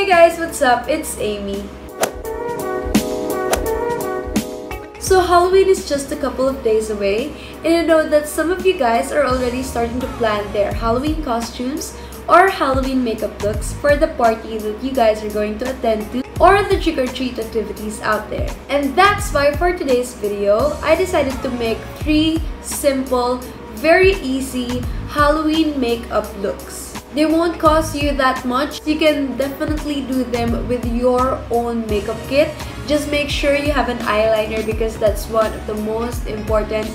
Hey guys, what's up? It's Aimee. So Halloween is just a couple of days away, and I know that some of you guys are already starting to plan their Halloween costumes or Halloween makeup looks for the party that you guys are going to attend to or the trick-or-treat activities out there. And that's why for today's video, I decided to make 3 simple, very easy Halloween makeup looks. They won't cost you that much. You can definitely do them with your own makeup kit. Just make sure you have an eyeliner because that's one of the most important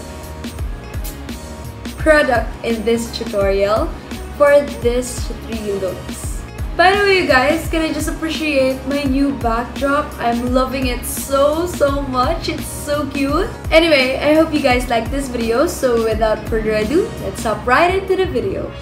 product in this tutorial for these 3 looks. By the way, you guys, can I just appreciate my new backdrop? I'm loving it so much. It's so cute. Anyway, I hope you guys like this video. So without further ado, let's hop right into the video.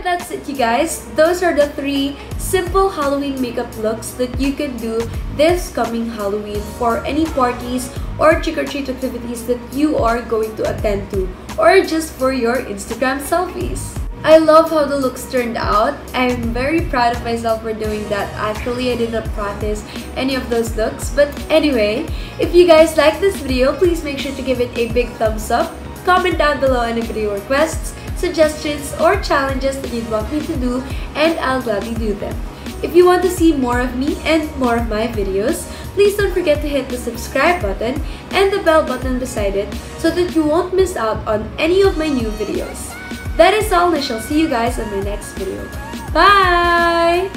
And that's it, you guys. Those are the 3 simple Halloween makeup looks that you can do this coming Halloween for any parties or trick-or-treat activities that you are going to attend to, or just for your Instagram selfies. I love how the looks turned out. I'm very proud of myself for doing that. Actually, I did not practice any of those looks. But anyway, if you guys like this video, please make sure to give it a big thumbs up. Comment down below any video requests, suggestions, or challenges that you'd want me to do, and I'll gladly do them. If you want to see more of me and more of my videos, please don't forget to hit the subscribe button and the bell button beside it so that you won't miss out on any of my new videos. That is all, and I shall see you guys in my next video. Bye!